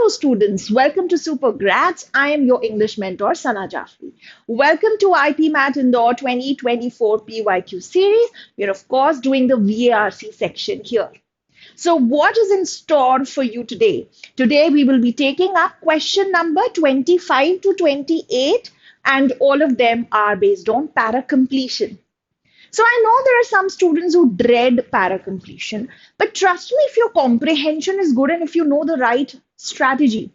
Hello, students. Welcome to Super Grads. I am your English mentor, Sana Jafri. Welcome to IPMAT Indore 2024 PYQ series. We're, of course, doing the VARC section here. So, what is in store for you today? Today, we will be taking up question number 25 to 28, and all of them are based on para completion. So I know there are some students who dread para completion, but trust me, if your comprehension is good and if you know the right strategy,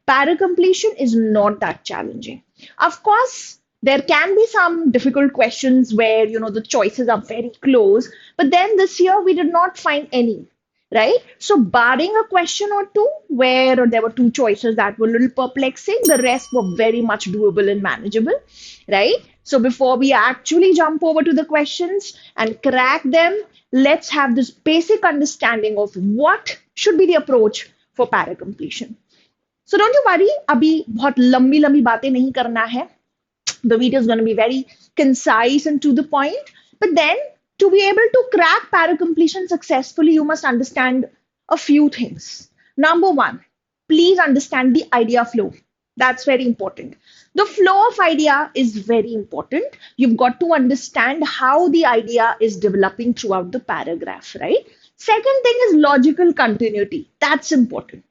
para completion is not that challenging. Of course, there can be some difficult questions where the choices are very close, but then this year we did not find any, right? So barring a question or two where there were two choices that were a little perplexing, the rest were very much doable and manageable, right? So before we actually jump over to the questions and crack them, let's have this basic understanding of what should be the approach for para completion. So don't you worry, अभी बहुत लंबी लंबी बातें नहीं करना है. The video is going to be very concise and to the point. But then, to be able to crack para completion successfully, you must understand a few things. Number one, please understand the idea flow. That's very important. The flow of idea is very important. You've got to understand how the idea is developing throughout the paragraph, right? Second thing is logical continuity. That's important.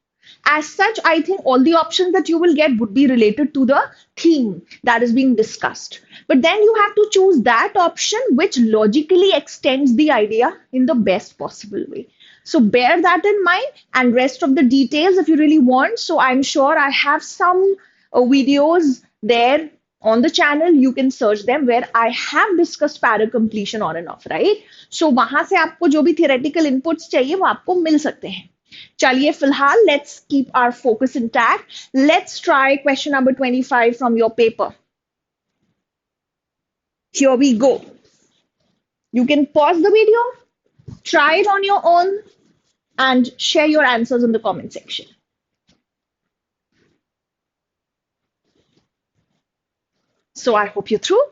As such, I think all the options that you will get would be related to the theme that is being discussed. But then you have to choose that option which logically extends the idea in the best possible way. So bear that in mind, and rest of the details if you really want. So I'm sure I have some videos there on the channel. You can search them where I have discussed para completion on and off, right? So वहां से आपको जो भी theoretical inputs चाहिए वो आपको मिल सकते हैं. चलिए फिलहाल let's keep our focus intact. Let's try question number 25 from your paper. Here we go. You can pause the video, try it on your own, and share your answers in the comment section. So I hope you're through.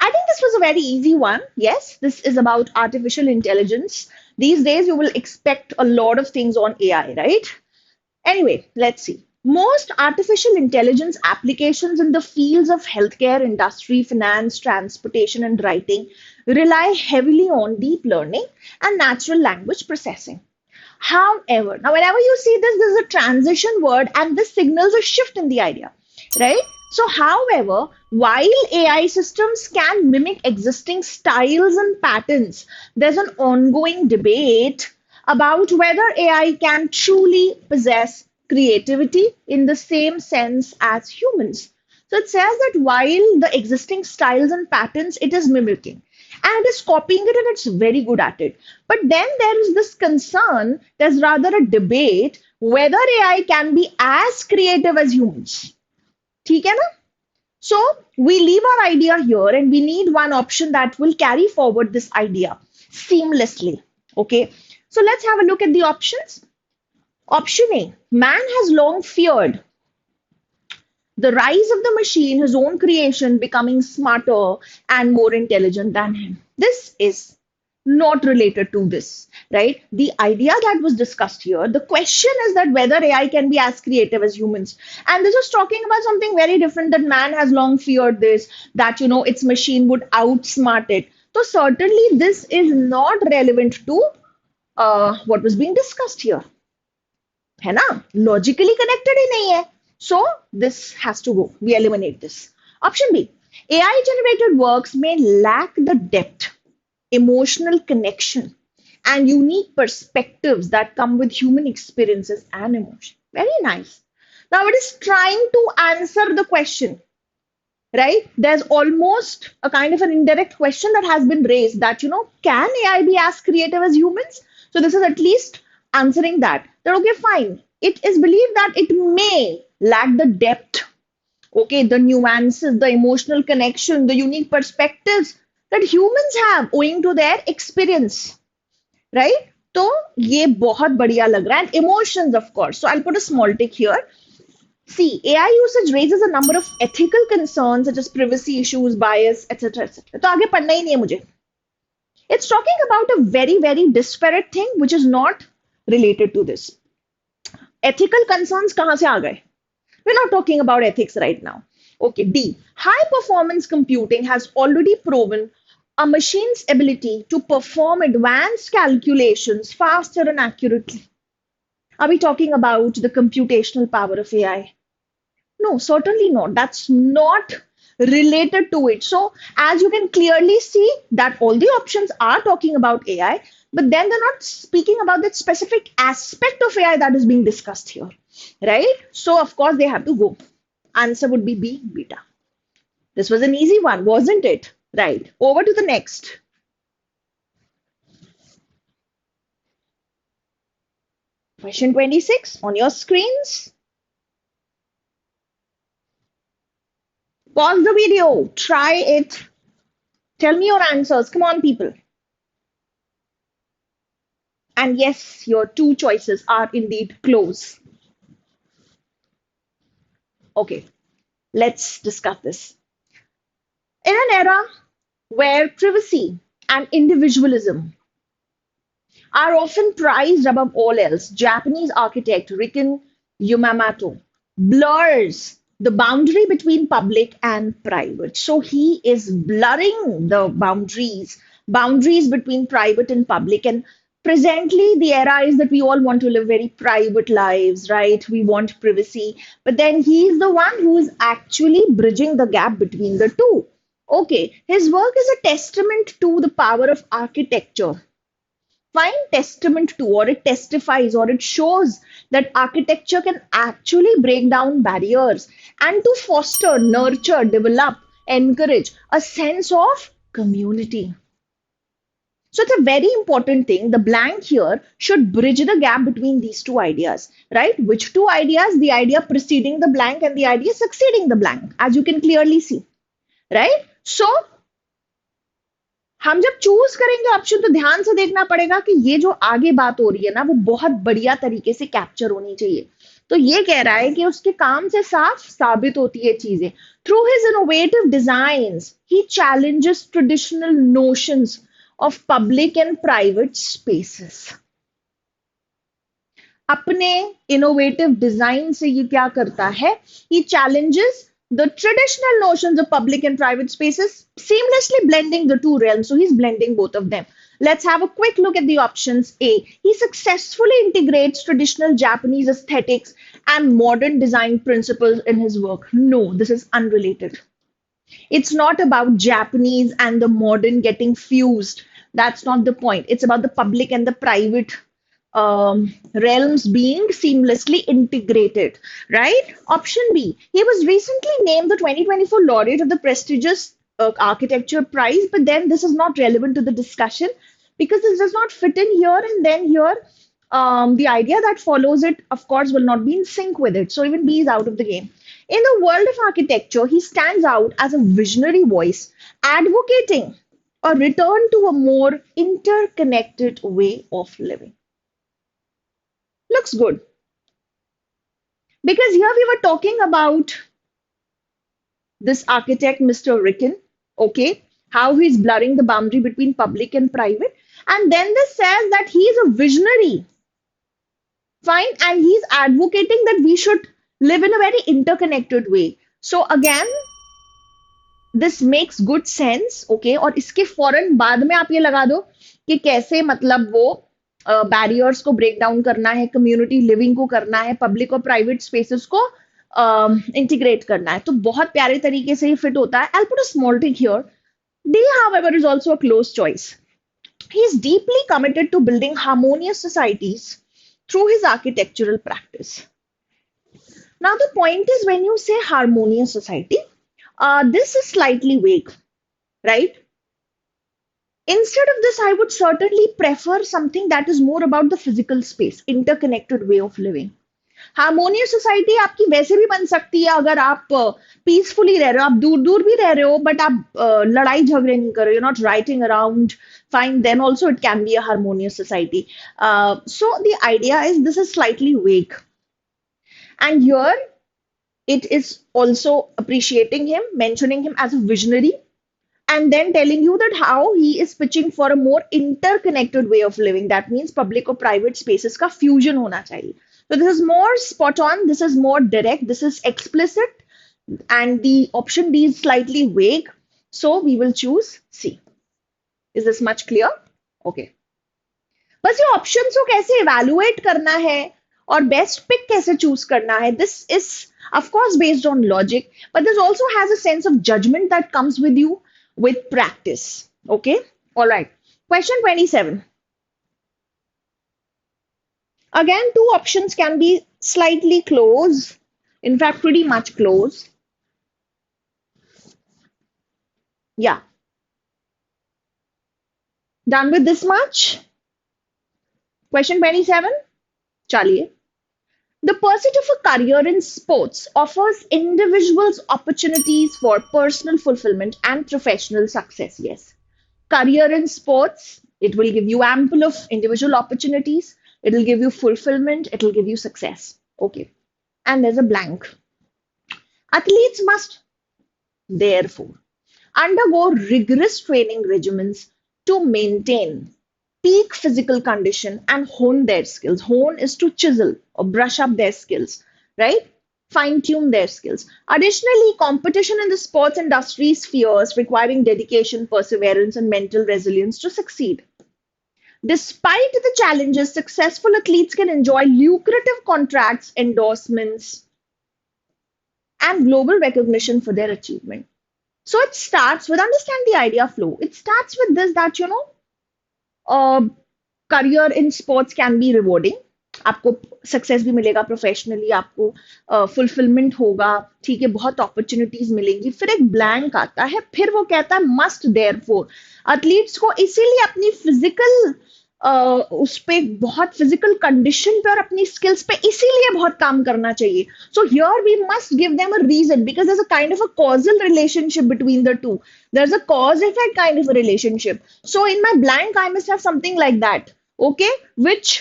I think this was a very easy one. Yes, this is about artificial intelligence. These days, you will expect a lot of things on AI, right? Anyway, let's see. Most artificial intelligence applications in the fields of healthcare, industry, finance, transportation, and writing rely heavily on deep learning and natural language processing. However, now whenever you see this, this is a transition word and this signals a shift in the idea, right? So, however, while AI systems can mimic existing styles and patterns, there's an ongoing debate about whether AI can truly possess creativity in the same sense as humans. So it says that while the existing styles and patterns it is mimicking and it is copying it and it's very good at it. But then there is this concern, there's rather a debate whether AI can be as creative as humans. ठीक है ना? So we leave our idea here and we need one option that will carry forward this idea seamlessly. Okay, so let's have a look at the options. Option A, man has long feared the rise of the machine, his own creation, becoming smarter and more intelligent than him. This is not related to this, right? The idea that was discussed here, the question is that whether AI can be as creative as humans. And this is talking about something very different, that man has long feared this, that, its machine would outsmart it. So certainly this is not relevant to what was being discussed here. है ना? Logically connected ही नहीं है. So this has to go. We eliminate this. Option B, AI generated works may lack the depth, emotional connection, and unique perspectives that come with human experiences and emotion. Very nice. Now it is trying to answer the question, right? There's almost a kind of an indirect question that has been raised that, can AI be as creative as humans? So this is at least answering that. Then, okay, fine. It is believed that it may lack the depth, okay, the nuances, the emotional connection, the unique perspectives that humans have owing to their experience, right? तो ये बहुत बढ़िया लग रहा है. And emotions, of course. So I'll put a small tick here. See, AI usage raises a number of ethical concerns such as privacy issues, bias, etc., etc. तो आगे पढ़ना ही नहीं है मुझे. It's talking about a very, very disparate thing which is not related to this. Ethical concerns कहाँ से आ गए? We're not talking about ethics right now. Okay, D. High performance computing has already proven a machine's ability to perform advanced calculations faster and accurately. Are we talking about the computational power of AI? No, certainly not. That's not related to it. So, as you can clearly see, that all the options are talking about AI, but then they're not speaking about that specific aspect of AI that is being discussed here, right? So, of course, they have to go. Answer would be B, beta. This was an easy one, wasn't it? Right. Over to the next. Question 26 on your screens. Pause the video. Try it. Tell me your answers. Come on, people. And yes, your two choices are indeed close. Okay, let's discuss this. In an era where privacy and individualism are often prized above all else, Japanese architect Riken Yamamoto blurs the boundary between public and private. So he is blurring the boundaries between private and public. And presently, the era is that we all want to live very private lives, right? We want privacy. But then he is the one who is actually bridging the gap between the two. Okay, his work is a testament to the power of architecture, fine testament to, or it testifies, or it shows that architecture can actually break down barriers and to foster, nurture, develop, encourage a sense of community. So it's a very important thing. The blank here should bridge the gap between these two ideas, right? Which two ideas? The idea preceding the blank and the idea succeeding the blank, as you can clearly see, right? So हम जब choose करेंगे option तो ध्यान से देखना पड़ेगा कि ये जो आगे बात हो रही है ना वो बहुत बढ़िया तरीके से कैप्चर होनी चाहिए. तो ये कह रहा है कि उसके काम से साफ साबित होती है चीजें. Through his innovative designs he challenges traditional notions of public and private spaces. अपने इनोवेटिव डिजाइन से ये क्या करता है? ही challenges the traditional notions of public and private spaces, seamlessly blending the two realms. So he's blending both of them. Let's have a quick look at the options. A. He successfully integrates traditional Japanese aesthetics and modern design principles in his work. No, this is unrelated. It's not about Japanese and the modern getting fused. That's not the point. It's about the public and the private realms being seamlessly integrated, right? Option B, he was recently named the 2024 laureate of the prestigious architecture prize, but then this is not relevant to the discussion because this does not fit in here, and then here the idea that follows it, of course, will not be in sync with it. So even B is out of the game. In the world of architecture, he stands out as a visionary voice, advocating a return to a more interconnected way of living. Looks good. Because here we were talking about this architect, Mr. Ricken, okay, how he's blurring the boundary between public and private. And then this says that he is a visionary, fine, and he's advocating that we should live in a very interconnected way. So again, this makes good sense, okay, और इसके फौरन बाद में आप ये लगा दो कि कैसे मतलब वो बैरियर्स को ब्रेक डाउन करना है, कम्युनिटी लिविंग को करना है, पब्लिक और प्राइवेट स्पेसेस को इंटीग्रेट करना है. तो बहुत प्यारे तरीके से ये फिट होता है. I'll put a small tick here. D, however, is also a close choice. He is deeply committed to building harmonious societies through his architectural practice. Now, the point is when you say harmonious society, this is slightly vague, right? Instead of this, I would certainly prefer something that is more about the physical space, interconnected way of living. Harmonious society आपकी वैसे भी बन सकती है अगर आप peacefully रह रहे हो, आप दूर दूर भी रह रहे हो, बट आप लड़ाई झगड़े नहीं कर रहे हो, not writing around, fine, then also it can be a harmonious society. So the idea is this is slightly vague, and here it is also appreciating him, mentioning him as a visionary, and then telling you that how he is pitching for a more interconnected way of living. That means public or private spaces का fusion होना चाहिए. So this is more spot on, this is more direct, this is explicit, and the option D is slightly vague. So we will choose C. Is this much clear? Okay. बस ये options को कैसे evaluate करना है और best pick कैसे choose करना है, this is of course based on logic, but this also has a sense of judgment that comes with you with practice. Okay, all right. Question 27. Again, two options can be slightly close, in fact pretty much close. Yeah, done with this much. Question 27. Chaliye. The pursuit of a career in sports offers individuals opportunities for personal fulfillment and professional success. Yes. Career in sports, it will give you ample of individual opportunities. It will give you fulfillment. It will give you success. Okay. And there's a blank. Athletes must, therefore, undergo rigorous training regimens to maintain peak physical condition and hone their skills. Hone is to chisel or brush up their skills, right? Fine tune their skills. Additionally, competition in the sports industry is fierce, requiring dedication, perseverance, and mental resilience to succeed. Despite the challenges, successful athletes can enjoy lucrative contracts, endorsements, and global recognition for their achievement. So it starts with understand the idea flow. It starts with this that career in sports can be rewarding, आपको success भी मिलेगा professionally, आपको fulfilment होगा, ठीक है, बहुत opportunities मिलेंगी. फिर एक ब्लैंक आता है, फिर वो कहता है मस्ट देयरफॉर. एथलीट्स को इसीलिए अपनी फिजिकल उस पे बहुत फिजिकल कंडीशन पे और अपनी स्किल्स पे इसीलिए बहुत काम करना चाहिए. So here we must give them a reason because there is a kind of a causal relationship between the two. There's a cause effect kind of a relationship. So in my blank, I must have something like that, okay, which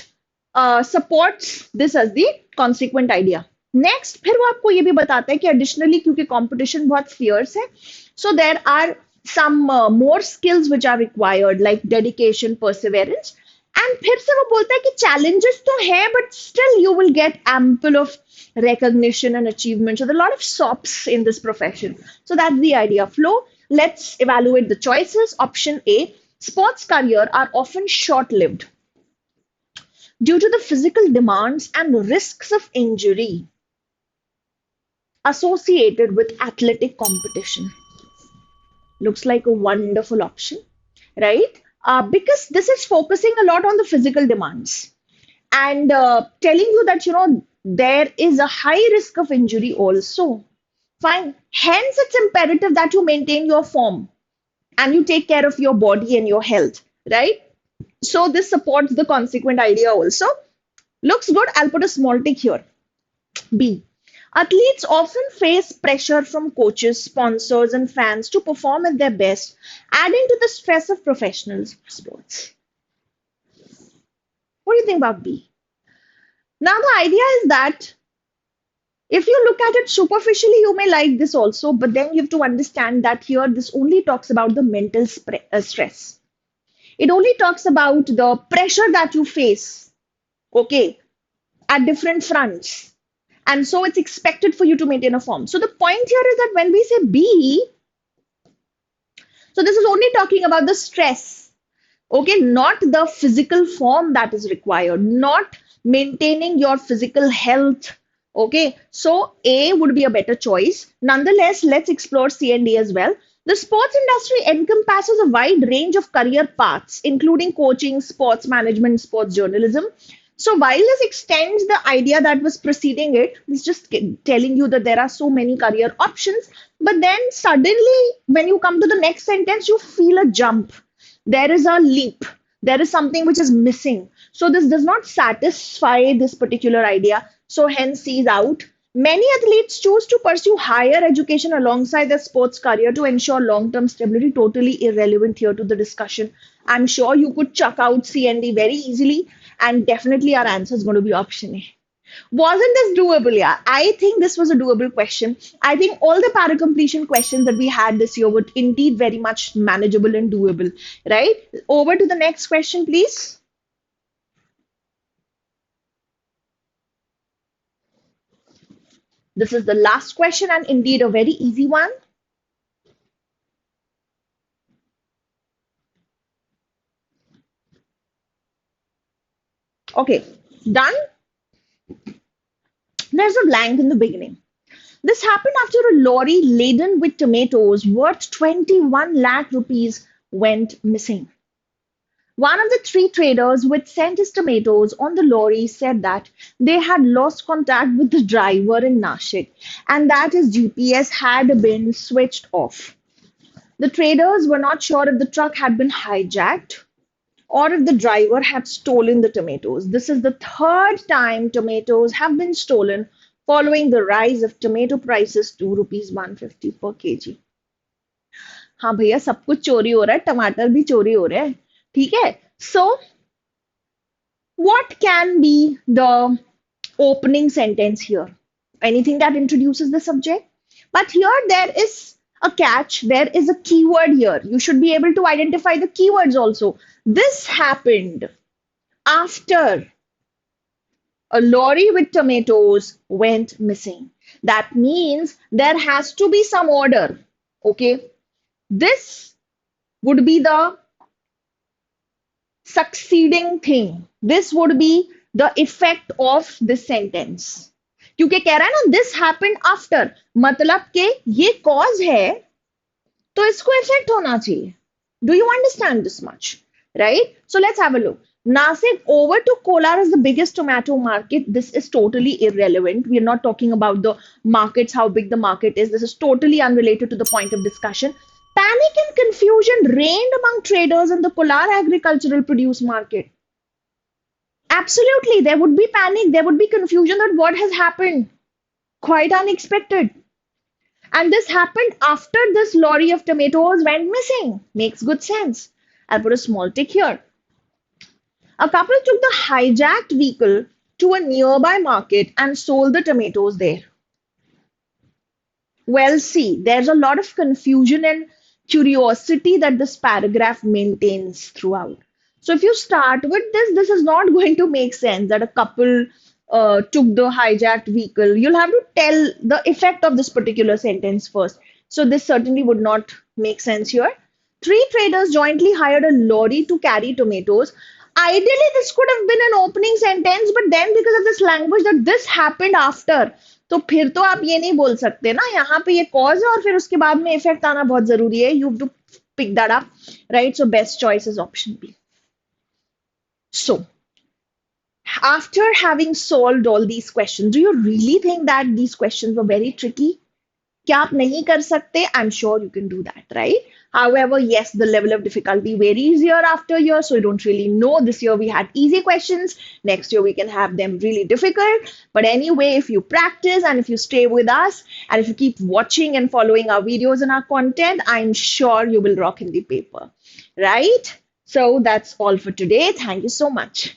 supports this as the consequent idea. Next, फिर वो आपको ये भी बताता है कि additionally क्योंकि competition बहुत fierce है, so there are some more skills which are required like dedication, perseverance. And फिर से वो बोलता है कि challenges तो है, but still you will get ample of recognition and achievement. So there are a lot of SOPs in this profession. So that's the idea flow. Let's evaluate the choices. Option A, sports career are often short-lived due to the physical demands and risks of injury associated with athletic competition. Looks like a wonderful option, right? Because this is focusing a lot on the physical demands and telling you that, there is a high risk of injury also. Fine. Hence, it's imperative that you maintain your form and you take care of your body and your health, right? So this supports the consequent idea also. Looks good. I'll put a small tick here. B. Athletes often face pressure from coaches, sponsors, and fans to perform at their best, adding to the stress of professional sports. What do you think about B? Now, the idea is that if you look at it superficially, you may like this also, but then you have to understand that here this only talks about the mental stress. It only talks about the pressure that you face, okay, at different fronts. And so it's expected for you to maintain a form. So the point here is that when we say B, so this is only talking about the stress, okay, not the physical form that is required, not maintaining your physical health. Okay, so A would be a better choice. Nonetheless, let's explore C and D as well. The sports industry encompasses a wide range of career paths, including coaching, sports management, sports journalism. So while this extends the idea that was preceding it, it's just telling you that there are so many career options. But then suddenly, when you come to the next sentence, you feel a jump. There is a leap. There is something which is missing. So this does not satisfy this particular idea. So hence C is out. Many athletes choose to pursue higher education alongside their sports career to ensure long-term stability. Totally irrelevant here to the discussion. I'm sure you could chuck out C and D very easily, and definitely our answer is going to be option A. Wasn't this doable? Yeah, I think this was a doable question. I think all the para completion questions that we had this year were indeed very much manageable and doable, right? Over to the next question, please. This is the last question and indeed a very easy one. Okay, done. There's a blank in the beginning. This happened after a lorry laden with tomatoes worth 21 lakh rupees went missing. One of the three traders who had sent his tomatoes on the lorry said that they had lost contact with the driver in Nashik and that his GPS had been switched off. The traders were not sure if the truck had been hijacked or if the driver had stolen the tomatoes. This is the third time tomatoes have been stolen following the rise of tomato prices to rupees 150 per kg. हाँ भैया सब कुछ चोरी हो रहा है टमाटर भी चोरी हो रहे हैं ठीक है so what can be the opening sentence here anything that introduces the subject but here there is a catch there is a keyword here you should be able to identify the keywords also this happened after a lorry with tomatoes went missing. That means there has to be some order. Okay. This would be the succeeding thing. This would be the effect of this sentence. क्योंकि कह रहा है ना this happened after मतलब के ये cause है तो इसको effect होना चाहिए. Do you understand this much? Right? So let's have a look. Nasik over to Kolar is the biggest tomato market. This is totally irrelevant. We are not talking about the markets, how big the market is. This is totally unrelated to the point of discussion. Panic and confusion reigned among traders in the Kolar agricultural produce market. Absolutely, there would be panic, there would be confusion that what has happened. Quite unexpected. And this happened after this lorry of tomatoes went missing. Makes good sense. I'll put a small tick here. A couple took the hijacked vehicle to a nearby market and sold the tomatoes there. Well, see, there's a lot of confusion and curiosity that this paragraph maintains throughout. So, if you start with this, this is not going to make sense that a couple took the hijacked vehicle. You'll have to tell the effect of this particular sentence first. So, this certainly would not make sense here. Three traders jointly hired a lorry to carry tomatoes. Ideally, this could have been an opening sentence, but then because of this language that this happened after, तो फिर तो आप ये नहीं बोल सकते ना यहाँ पे ये cause है और फिर उसके बाद में effect आना बहुत जरूरी है. You have to pick that up, right? So best choice is option B. So after having solved all these questions, do you really think that these questions were very tricky? क्या आप नहीं कर सकते? I'm sure you can do that, right? However, yes, the level of difficulty varies year after year, so you don't really know. This year we had easy questions. Next year we can have them really difficult. But anyway, if you practice and if you stay with us and if you keep watching and following our videos and our content, I'm sure you will rock in the paper, right? So that's all for today. Thank you so much.